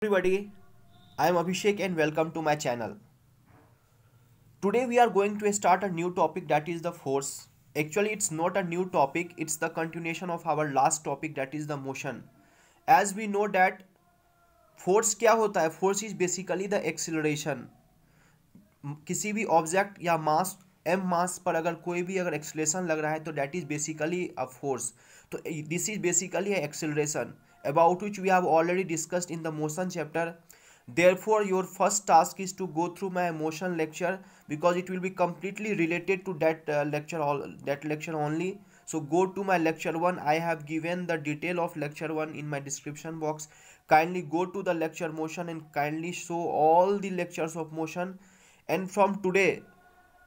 Everybody, I am Abhishek and welcome to my channel. Today we are going to start a new topic, that is the force. Actually it's not a new topic, it's the continuation of our last topic, that is the motion. As we know that force क्या होता है, force is basically the acceleration. किसी भी object या मास M मास पर अगर कोई भी अगर एक्सेलरेशन लग रहा है तो that is basically a force. तो this is basically acceleration about which we have already discussed in the motion chapter. Therefore your first task is to go through my motion lecture because it will be completely related to that lecture only. So go to my lecture 1. I have given the detail of lecture 1 in my description box. Kindly go to the lecture motion and kindly show all the lectures of motion. And from today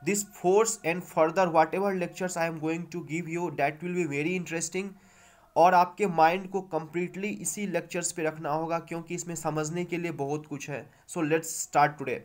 this force and further whatever lectures I am going to give you, that will be very interesting. और आपके mind को completely इसी lectures पे रखना होगा क्योंकि इसमें समझने के लिए बहुत कुछ है. So let's start today.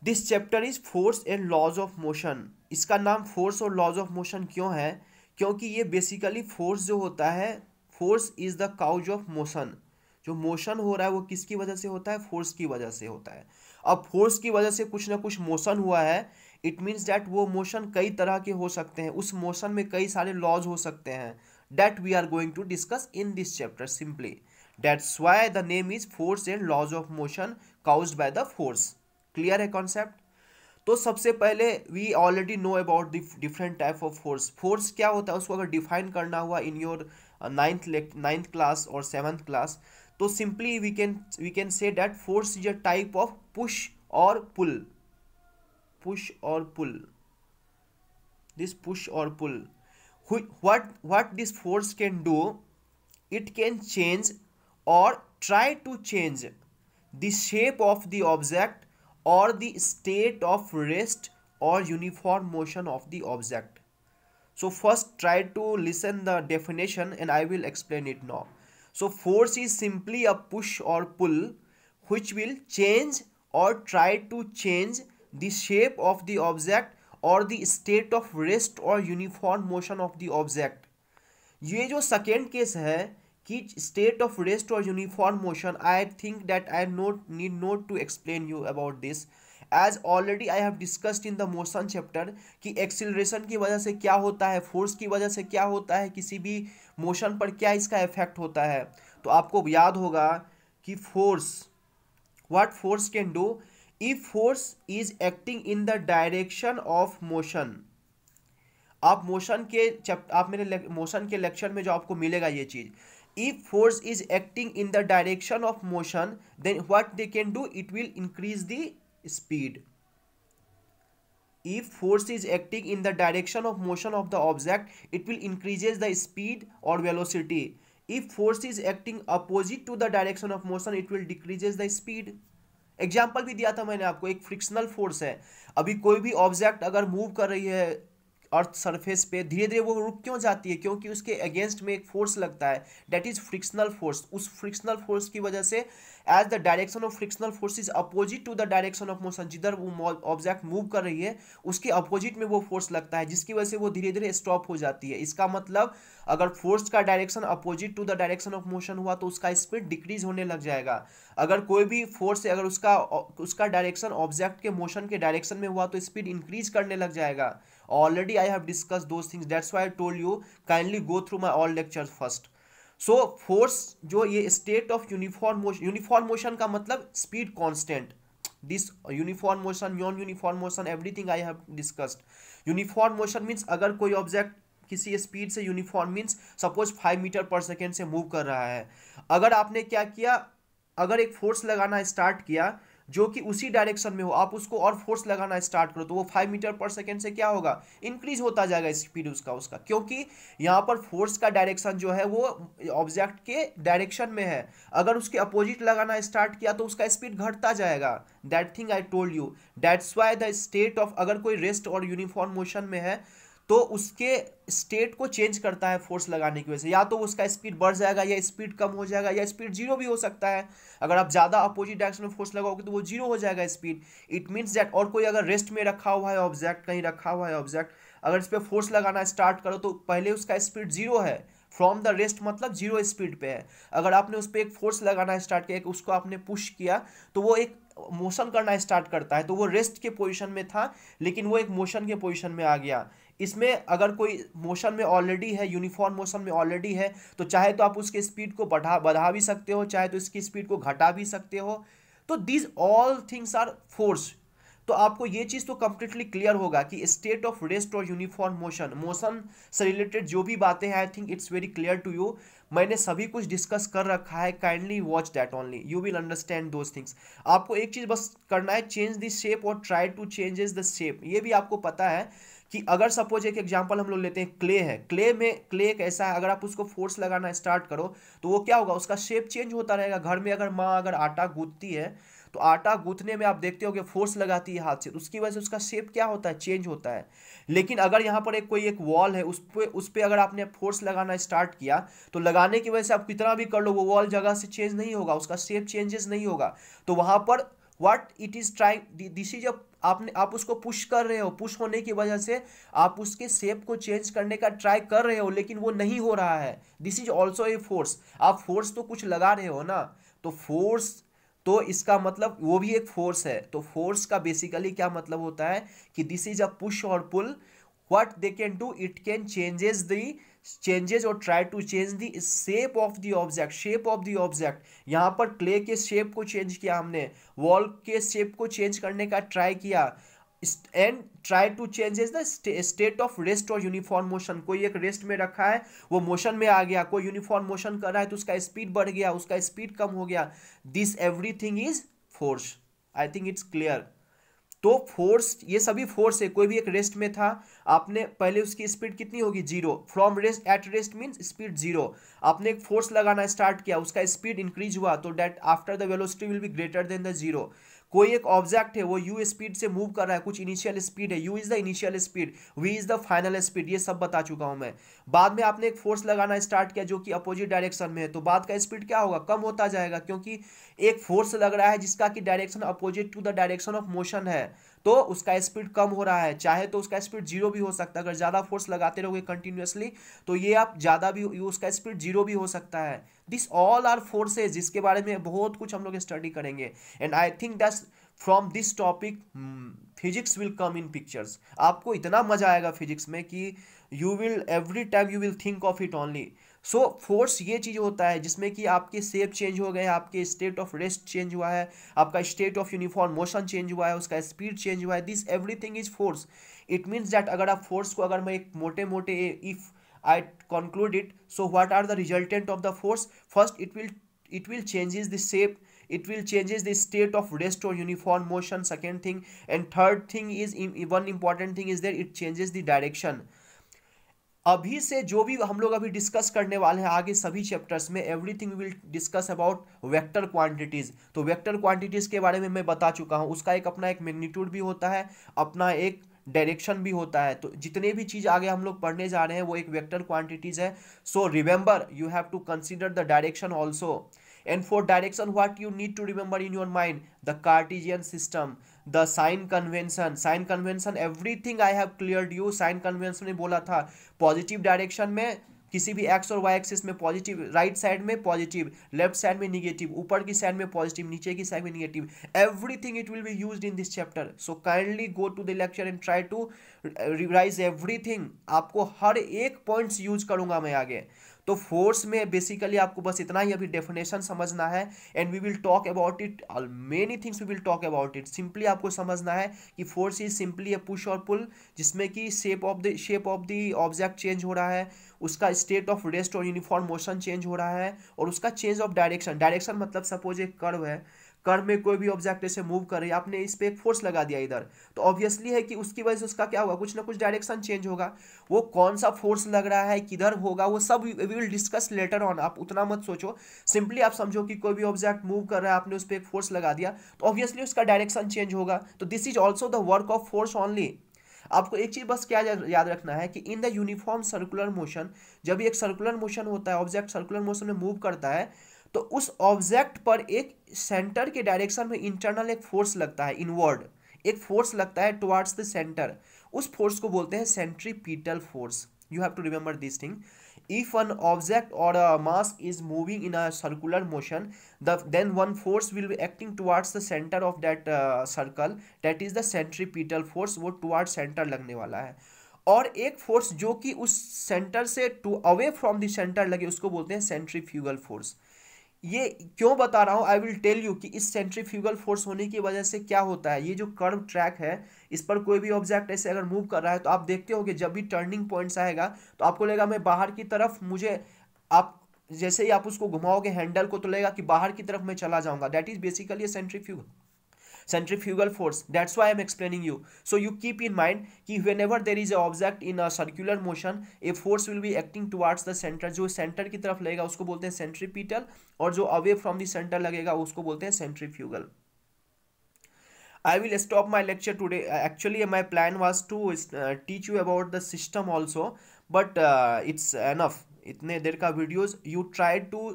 This chapter is force and laws of motion. इसका नाम फोर्स और लॉज ऑफ मोशन क्यों है? क्योंकि ये बेसिकली फोर्स जो होता है, force is the cause of motion. जो मोशन हो रहा है वो किसकी वजह से होता है? फोर्स की वजह से होता है. अब फोर्स की वजह से कुछ ना कुछ मोशन हुआ है, इट मीन्स दैट वो मोशन कई तरह के हो सकते हैं. उस मोशन में कई सारे लॉज हो सकते हैं. That we are going to discuss in this chapter simply. That's why the name is force and laws of motion caused by the force. Clear है concept? तो सबसे पहले we already know about the different type of force. Force क्या होता है उसको अगर define करना हुआ in your ninth class or 7th class, तो simply we can say that force is a type of push or pull. Push or pull. This push or pull. What this force can do, it can change or try to change the shape of the object or the state of rest or uniform motion of the object. So first try to listen the definition and I will explain it now. So force is simply a push or pull which will change or try to change the shape of the object और the state of rest और uniform motion of the object. ये जो second case है कि state of rest और uniform motion, I think that I need not to explain you about this as already I have discussed in the motion chapter कि acceleration की वजह से क्या होता है, फोर्स की वजह से क्या होता है, किसी भी मोशन पर क्या इसका इफेक्ट होता है. तो आपको याद होगा कि force, what force can do. If force is acting in the direction of motion, आप मोशन के आप मेरे मोशन के लेक्चर में जो आपको मिलेगा ये चीज, if force is acting in the direction of motion then what they can do, it will increase the speed. If force is acting in the direction of motion of the object, it will increases the speed or velocity. If force is acting opposite to the direction of motion, it will decreases the speed. Example भी दिया था मैंने आपको, एक frictional force है. अभी कोई भी ऑब्जेक्ट अगर मूव कर रही है अर्थ सरफेस पे, धीरे धीरे वो रुक क्यों जाती है? क्योंकि उसके अगेंस्ट में एक फोर्स लगता है, दैट इज फ्रिक्शनल फोर्स. उस फ्रिक्शनल फोर्स की वजह से as the direction of frictional force is opposite to the direction of motion, जिधर वो ऑब्जेक्ट मूव कर रही है उसके अपोजिट में वो फोर्स लगता है, जिसकी वजह से वो धीरे धीरे स्टॉप हो जाती है. इसका मतलब अगर फोर्स का direction opposite to the direction of motion हुआ तो उसका स्पीड डिक्रीज होने लग जाएगा. अगर कोई भी फोर्स है, अगर उसका डायरेक्शन ऑब्जेक्ट के मोशन के डायरेक्शन में हुआ तो स्पीड इंक्रीज करने लग जाएगा. Already I have discussed those things. That's why I told you kindly go through my all lectures first. So force जो ये state of uniform motion का मतलब speed constant. This uniform motion, non-uniform motion, everything I have discussed. Uniform motion means अगर कोई object किसी speed से uniform means suppose 5 metre पर second से मूव कर रहा है. अगर आपने क्या किया, अगर एक फोर्स लगाना स्टार्ट किया जो कि उसी डायरेक्शन में हो, आप उसको और फोर्स लगाना स्टार्ट करो तो वो 5 मीटर पर सेकेंड से क्या होगा, इंक्रीज होता जाएगा स्पीड उसका क्योंकि यहाँ पर फोर्स का डायरेक्शन जो है वो ऑब्जेक्ट के डायरेक्शन में है. अगर उसके अपोजिट लगाना स्टार्ट किया तो उसका स्पीड घटता जाएगा. That thing I told you. That's why the state of, अगर कोई रेस्ट और यूनिफॉर्म मोशन में है तो उसके स्टेट को चेंज करता है फोर्स लगाने की वजह से. या तो उसका स्पीड बढ़ जाएगा या स्पीड कम हो जाएगा या स्पीड जीरो भी हो सकता है. अगर आप ज़्यादा अपोजिट डायरेक्शन में फोर्स लगाओगे तो वो जीरो हो जाएगा स्पीड. इट मीन्स दैट, और कोई अगर रेस्ट में रखा हुआ है ऑब्जेक्ट, कहीं रखा हुआ है ऑब्जेक्ट, अगर इस पर फोर्स लगाना स्टार्ट करो तो पहले उसका स्पीड जीरो है, फ्रॉम द रेस्ट मतलब जीरो स्पीड पे है। अगर आपने उस पर एक फोर्स लगाना स्टार्ट किया, उसको आपने पुश किया, तो वो एक मोशन करना स्टार्ट करता है। तो वो रेस्ट के पोजीशन में था लेकिन वो एक मोशन के पोजीशन में आ गया। इसमें अगर कोई मोशन में ऑलरेडी है, यूनिफॉर्म मोशन में ऑलरेडी है, तो चाहे तो आप उसके स्पीड को बढ़ा भी सकते हो, चाहे तो इसकी स्पीड को घटा भी सकते हो। तो this all things are forces. तो आपको ये चीज तो कंप्लीटली क्लियर होगा कि स्टेट ऑफ रेस्ट और यूनिफॉर्म मोशन, मोशन से रिलेटेड जो भी बातें हैं, I think it's very clear to you. मैंने सभी कुछ डिस्कस कर रखा है, kindly watch that only, you will understand those things. आपको एक चीज बस करना है, चेंज द शेप और try to changes the shape. ये भी आपको पता है कि अगर सपोज एक एग्जांपल हम लोग लेते हैं, क्ले है, क्ले में क्ले एक ऐसा है, अगर आप उसको फोर्स लगाना स्टार्ट करो तो वो क्या होगा, उसका शेप चेंज होता रहेगा। घर में अगर माँ अगर आटा गूंथती है तो आटा गूंथने में आप देखते हो कि फोर्स लगाती है हाथ से, तो उसकी वजह से उसका शेप क्या होता है, चेंज होता है। लेकिन अगर यहाँ पर कोई एक वॉल है, उस पे अगर आपने फोर्स लगाना स्टार्ट किया तो लगाने की वजह से आप कितना भी कर लो वो वॉल जगह से चेंज नहीं होगा, उसका शेप चेंजेस नहीं होगा। तो वहां पर what it is trying, this is आप उसको पुश कर रहे हो, पुश होने की वजह से आप उसके शेप को चेंज करने का ट्राई कर रहे हो लेकिन वो नहीं हो रहा है। This is also a force. आप फोर्स तो कुछ लगा रहे हो ना, तो फोर्स, तो इसका मतलब वो भी एक फोर्स है। तो फोर्स का बेसिकली क्या मतलब होता है कि दिस इज अ पुश और pull. What they can do, it can changes और try to change the shape of the object, shape of the object. यहाँ पर क्ले के शेप को चेंज किया हमने, वॉल के शेप को चेंज करने का ट्राई किया, and try to changes the state of rest और यूनिफॉर्म मोशन। कोई एक रेस्ट में रखा है वो मोशन में आ गया, कोई यूनिफॉर्म मोशन कर रहा है तो उसका स्पीड बढ़ गया, उसका स्पीड कम हो गया। This everything is force. I think it's clear. तो फोर्स, ये सभी फोर्स है। कोई भी एक रेस्ट में था, आपने पहले उसकी स्पीड कितनी होगी, zero. From rest, at rest means speed zero. आपने एक फोर्स लगाना स्टार्ट किया, उसका स्पीड इंक्रीज हुआ, तो that after the velocity will be greater than the zero. कोई एक ऑब्जेक्ट है वो यू स्पीड से मूव कर रहा है, कुछ इनिशियल स्पीड है, u is the initial speed, v is the final speed, ये सब बता चुका हूं मैं। बाद में आपने एक फोर्स लगाना स्टार्ट किया जो कि अपोजिट डायरेक्शन में है, तो बाद का स्पीड क्या होगा, कम होता जाएगा, क्योंकि एक फोर्स लग रहा है जिसका कि direction opposite to the direction of motion है, तो उसका स्पीड कम हो रहा है। चाहे तो उसका स्पीड जीरो भी हो सकता है, अगर ज़्यादा फोर्स लगाते रहोगे कंटिन्यूअसली तो ये आप ज़्यादा भी, उसका स्पीड जीरो भी हो सकता है। दिस ऑल आर फोर्सेज, जिसके बारे में बहुत कुछ हम लोग स्टडी करेंगे। And I think that's from this topic physics will come in pictures. आपको इतना मजा आएगा फिजिक्स में कि you will every time you will think of it only. So force ये चीज़ होता है जिसमें कि आपके शेप चेंज हो गए, आपके स्टेट ऑफ रेस्ट चेंज हुआ है, आपका state of uniform motion change हुआ है, उसका स्पीड चेंज हुआ है। This everything is force. It means that अगर आप फोर्स को, अगर मैं एक मोटे मोटे if I conclude it, so what are the resultant of the force? First, it will changes the shape, it will changes the state of rest or uniform motion, second thing, and third thing is, one important thing is that it changes the direction। अभी से जो भी हम लोग अभी discuss करने वाले हैं आगे सभी चैप्टर्स में, everything will discuss about vector quantities. तो वेक्टर क्वांटिटीज के बारे में मैं बता चुका हूँ, उसका एक अपना एक मैग्नीट्यूड भी होता है, अपना एक डायरेक्शन भी होता है। तो जितने भी चीज़ आगे हम लोग पढ़ने जा रहे हैं वो एक वेक्टर क्वांटिटीज है। So remember you have to consider the direction also. And for direction, what you need to remember in your mind, the Cartesian system, the sign convention, everything I have cleared you। sign convention में बोला था positive direction में किसी भी X और Y axis में positive, right side में positive, left side में निगेटिव, ऊपर की साइड में पॉजिटिव, नीचे की साइड में negative, everything it will be used in this chapter. So kindly go to the lecture and try to revise everything. आपको हर एक पॉइंट्स यूज करूंगा मैं आगे। तो फोर्स में बेसिकली आपको बस इतना ही अभी डेफिनेशन समझना है, and we will talk about it, many things we will talk about it. Simply आपको समझना है कि force is simply a push और पुल, जिसमें कि shape of the object change हो रहा है, उसका स्टेट ऑफ रेस्ट और यूनिफॉर्म मोशन चेंज हो रहा है, और उसका चेंज ऑफ डायरेक्शन मतलब सपोज एक कर्व है, कर्व में कोई भी ऑब्जेक्ट ऐसे मूव कर रही है, आपने इस पे एक फोर्स लगा दिया इधर, तो ऑब्वियसली है कि उसकी वजह से उसका क्या होगा, कुछ ना कुछ डायरेक्शन चेंज होगा। वो कौन सा फोर्स लग रहा है, किधर होगा, वो सब we will discuss later on. आप उतना मत सोचो, सिंपली आप समझो कि कोई भी ऑब्जेक्ट मूव कर रहा है, आपने उस पर एक फोर्स लगा दिया तो ऑब्वियसली उसका डायरेक्शन चेंज होगा। तो this is also the work of force only. आपको एक चीज बस क्या याद रखना है कि in the uniform circular motion, जब भी एक सर्कुलर मोशन होता है, ऑब्जेक्ट सर्कुलर मोशन में मूव करता है, तो उस ऑब्जेक्ट पर एक सेंटर के डायरेक्शन में इंटरनल एक फोर्स लगता है, इनवर्ड एक फोर्स लगता है टुवर्ड्स द सेंटर। उस फोर्स को बोलते हैं centripetal force. You have to remember this thing. if an object or a mass is moving in a circular motion, then one force will be acting towards the center of that circle, that is the centripetal force, वो towards center लगने वाला है। और एक force जो कि उस centre से to away from the centre लगे उसको बोलते हैं सेंट्रीफ्यूगल फोर्स। ये क्यों बता रहा हूँ, आई विल टेल यू कि इस सेंट्रीफ्यूगल फोर्स होने की वजह से क्या होता है। ये जो कर्व ट्रैक है, इस पर कोई भी ऑब्जेक्ट ऐसे अगर मूव कर रहा है तो आप देखते हो कि जब भी टर्निंग पॉइंट्स आएगा तो आपको लगेगा मैं बाहर की तरफ, मुझे आप जैसे ही आप उसको घुमाओगे हैंडल को तो लगेगा कि बाहर की तरफ मैं चला जाऊंगा। That is basically centrifugal force. That's why I'm explaining you. So you keep in mind कि whenever there is a object in a circular motion, a force will be acting towards the center. जो center की तरफ लगेगा उसको बोलते हैं centripetal, और जो away from the center लगेगा उसको बोलते हैं centrifugal. I will stop my lecture today. Actually, my plan was to teach you about the system also, but it's enough. इतने देर का videos. You try to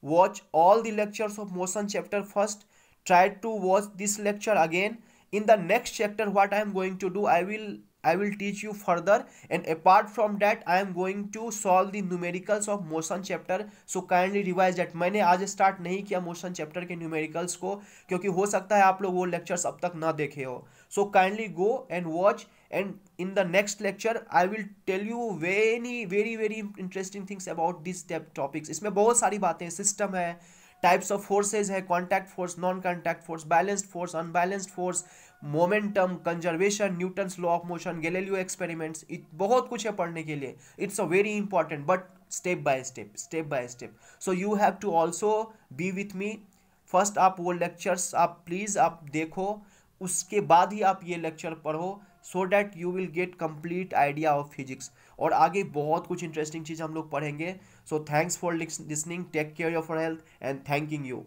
watch all the lectures of motion chapter first. Try to watch this lecture again. In the next chapter, what I am going to do, I will teach you further, and apart from that I am going to solve the numericals of motion chapter. So kindly revise that. मैंने आज start नहीं किया motion chapter के numericals को, क्योंकि हो सकता है आप लोग वो लेक्चर्स अब तक ना देखे हो। सो kindly go and watch, and in the next lecture I will tell you very interesting things about these topics. इसमें बहुत सारी बातें, सिस्टम है, टाइप्स ऑफ फोर्सेज है, contact force, non contact force, balanced force, unbalanced force, momentum, conservation, Newton's law of motion, Galileo experiments, बहुत कुछ है पढ़ने के लिए। It's a very important, but step by step. So you have to also be with me. First आप वो lectures आप please आप देखो, उसके बाद ही आप ये लेक्चर पढ़ो, so that you will get complete idea of physics. और आगे बहुत कुछ इंटरेस्टिंग चीज़ हम लोग पढ़ेंगे। So thanks for listening, take care of your health and thanking you.